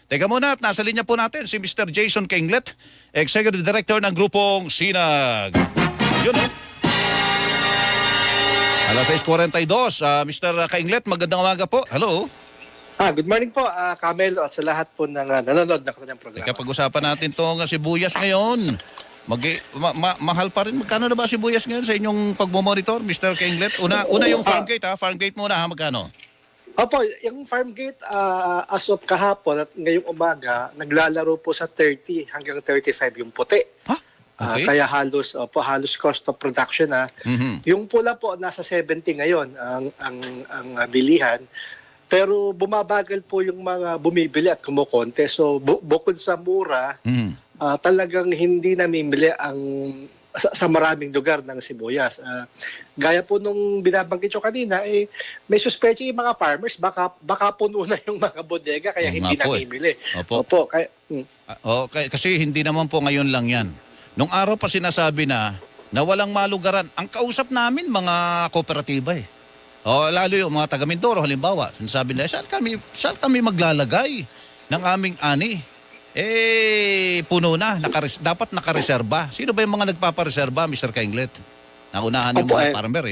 Teka muna at nasa linya po natin si Mr. Jason Kainglet, Executive Director ng grupong Sinag. Yun Alas 6:42. Mr. Kainglet, magandang umaga po. Hello. Good morning po, Camelo, at sa lahat po ng nanonood na kanilang programa. Teka, pag-usapan natin itong sibuyas ngayon. Mahal pa rin. Magkano na ba sibuyas ngayon sa inyong pagmomonitor, Mr. Kainglet? Una yung farm gate, ha? Farm gate muna, ha? Magkano? Opo, yung farm gate as of kahapon at ngayong umaga, naglalaro po sa 30 hanggang 35 yung puti. Ha? Okay. Kaya halos cost of production na. Yung pula po nasa 70 ngayon ang bilihan. Pero bumabagal po yung mga bumibili at kumukonte. So bukod sa mura, talagang hindi namimili ang sa maraming lugar ng sibuyas. Gaya po nung binabanggit ko kanina, may suspecha yung mga farmers, baka puno na yung mga bodega kaya hindi namimili. Opo. Kasi hindi naman po ngayon lang yan. Nung araw pa sinasabi na walang malugaran. Ang kausap namin, mga kooperatiba lalo yung mga taga Mindoro, halimbawa, sinasabi nila, saan kami maglalagay ng aming ani? Puno na, dapat nakareserba. Sino ba yung mga nagpapareserba, Mr. Kainglet? Naunahan yung mga farmer,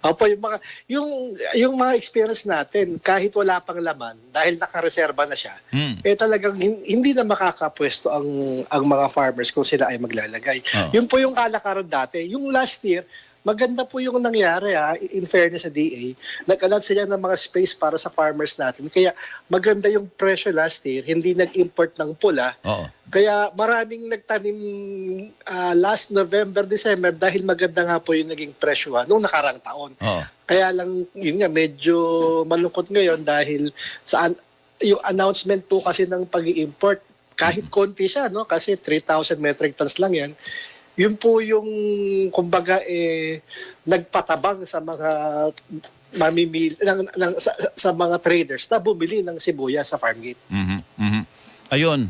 Opo, yung mga experience natin, kahit wala pang laman, dahil nakareserba na siya, talagang hindi na makakapwesto ang mga farmers kung sila ay maglalagay. Yun po yung kalakaran dati. Yung last year, maganda po yung nangyari in fairness sa DA. Nag-alat sila ng mga space para sa farmers natin. Kaya maganda yung presyo last year. Hindi nag-import ng pula. Kaya maraming nagtanim last November, December dahil maganda nga po yung naging presyo nung nakarang taon. Kaya lang, yun nga, medyo malungkot ngayon dahil yung announcement po kasi ng pag-i-import, kahit konti siya, no? Kasi 3,000 metric tons lang yan. Yun po yung, kumbaga, nagpatabang sa mga sa mga traders na bumili ng sibuyas sa farm gate. Ayun.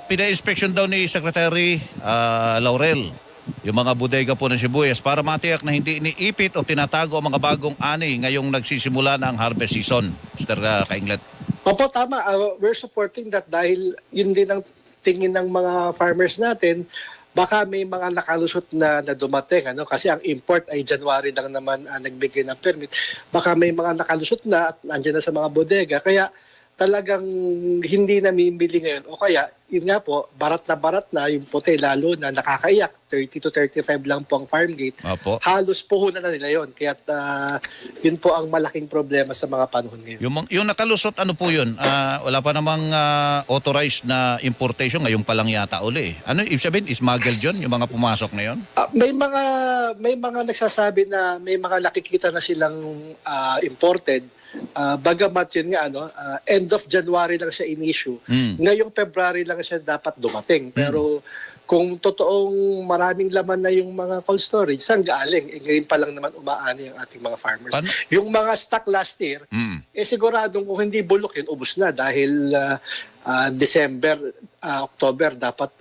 Pina-inspection daw ni Secretary Laurel yung mga bodega po ng sibuyas para matiyak na hindi iniipit o tinatago ang mga bagong ani ngayong nagsisimula na ang harvest season. Mr. Kainglet. Opo, tama. We're supporting that dahil yun din ang tingin ng mga farmers natin. Baka may mga nakalusot na dumating, kasi ang import ay January lang naman nagbigay ng permit. Baka may mga nakalusot na at nandiyan na sa mga bodega. Kaya talagang hindi namimili ngayon. O kaya, yun nga po, barat na yung puti, lalo na nakakaiyak. 30 to 35 lang po ang farm gate. Halos puhunan na nila yun. Kaya yun po ang malaking problema sa mga panahon ngayon. Yung nakalusot, ano po yun? Wala pa namang authorized na importation. Ngayon pa lang yata uli. Ano ibig sabihin? Smuggled yun? Yung mga pumasok na yun? May mga nagsasabi na may mga nakikita na silang imported. Bagamat yun nga, end of January lang siya in-issue. Ngayong February lang siya dapat dumating. Pero kung totoong maraming laman na yung mga cold storage, saan galing? Ngayon pa lang naman umaani ang ating mga farmers. Yung mga stock last year, siguradong kung hindi bulok yun, ubos na. Dahil December, October, dapat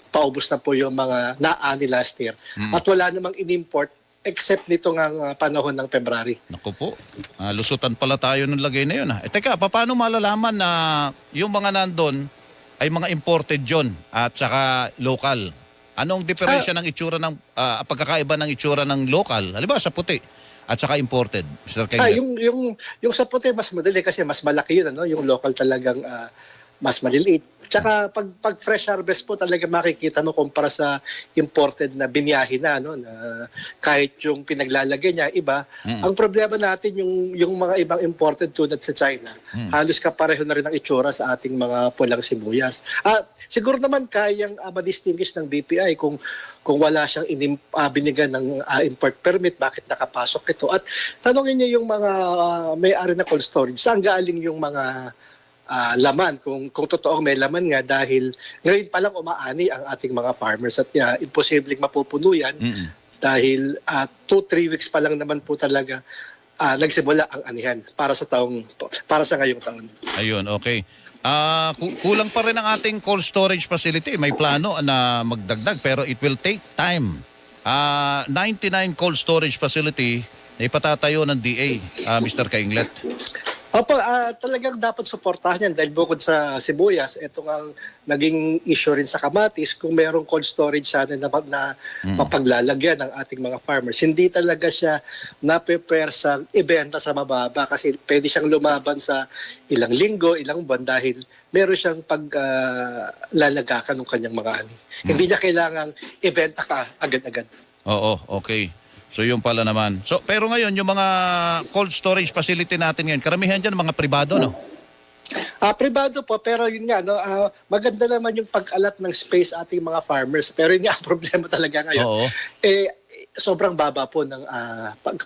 paubos na po yung mga naani last year. At wala namang in-import except nito ng panahon ng February. Naku po, lusutan pala tayo ng lagay na yun. Teka, paano malalaman na yung mga nandun ay mga imported yun at saka local? Anong diferensya ng itsura ng pagkakaiba ng itsura ng local? Halimbawa sa puti at saka imported, Mr. Kainglet. Yung sa puti mas madali kasi mas malaki yun, yung local talagang mas maliliit. Tsaka pag fresh harvest po talaga makikita mo kumpara sa imported na binyahe na, na kahit yung pinaglalagay niya iba. Ang problema natin yung mga ibang imported tulad sa China, halos kapareho na rin ang itsura sa ating mga pulang sibuyas. Siguro naman kayang ma-distinguish ng BPI kung wala siyang binigyan ng import permit, bakit nakapasok ito. At tanongin niyo yung mga may-ari na cold storage, saan galing yung mga laman, kung totoong may laman nga dahil ngayon pa lang umaani ang ating mga farmers at imposibleng mapupuno yan dahil 2-3 weeks pa lang naman po talaga nagsimula ang anihan para sa ngayong taon. Ayun, okay. Kulang pa rin ang ating cold storage facility. May plano na magdagdag pero it will take time. 99 cold storage facility na ipatatayo ng DA, Mr. Kainglet. Opo, talagang dapat suportahan yan dahil bukod sa sibuyas, ito ang naging issue rin sa kamatis kung merong cold storage sana na mapaglalagyan ng ating mga farmers. Hindi talaga siya na-prepare sa ibenta sa mababa kasi pwede siyang lumaban sa ilang linggo, ilang buwan dahil meron siyang paglalagakan ng kanyang mga ani. Hindi niya kailangang ibenta ka agad-agad. Oo, okay. So yun pala naman. So pero ngayon yung mga cold storage facility natin ngayon, karamihan diyan mga pribado, no? Pribado po, pero yun nga, no, maganda naman yung pag-alat ng space ating mga farmers. Pero yun nga, ang problema talaga ngayon, Oo. sobrang baba po ng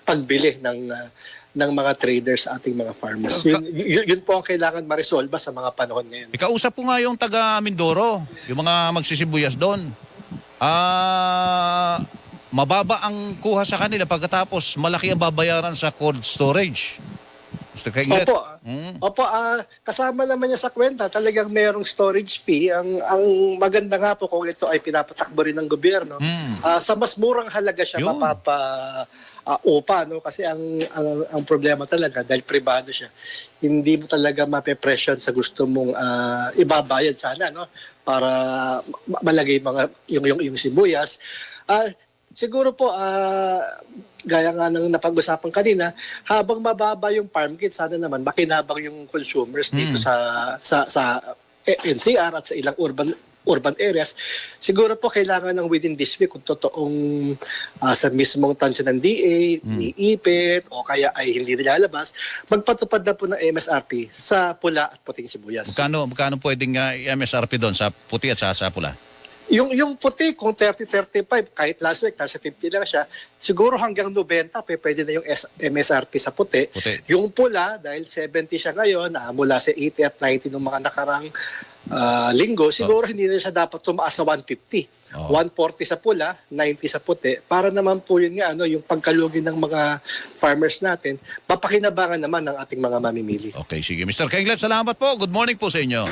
pagbili ng mga traders sa ating mga farmers. Yun po ang kailangan ma-resolve sa mga panahon ngayon. Ikausap ko nga yung taga Mindoro, yung mga magsisibuyas doon. Mababa ang kuha sa kanila pagkatapos malaki ang babayaran sa cold storage. Mr. Keglet? Opo, kasama naman niya sa kwenta, talagang merong storage fee. Ang maganda nga po kung ito ay pinapatakbo rin ng gobyerno, sa mas murang halaga siya Yun. upa, no? Kasi ang problema talaga, dahil pribado siya, hindi mo talaga mape-presyon sa gusto mong ibabayad sana, no? Para malagay yung sibuyas. Siguro po, gaya nga ng napag-usapan kanina, habang mababa yung farm kit, sana naman makinabang yung consumers dito sa NCR at sa ilang urban areas. Siguro po kailangan ng within this week kung totoong sa mismong tansya ng DA, iipit, o kaya ay hindi nilalabas, magpatupad na po ng MSRP sa pula at puting sibuyas. Magkano pwedeng MSRP doon sa puti at sa pula? Yung puti, kung 30-35, kahit last week, nasa 50 lang siya, siguro hanggang 90, pwede na yung MSRP sa puti. Yung pula, dahil 70 siya ngayon, mula sa 80 at 90 ng mga nakarang linggo, siguro hindi na siya dapat tumaas sa 150. 140 sa pula, 90 sa puti. Para naman po yun nga, yung pagkalugi ng mga farmers natin, mapakinabangan naman ng ating mga mamimili. Okay, sige. Mr. Keglet, salamat po. Good morning po sa inyo.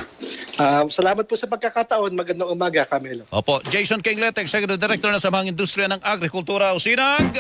Salamat po sa pagkakataon. Magandang umaga, Camilo. Opo, Jason Keglet, Executive Director ng Samahang Industriya ng Agrikultura o SINAG.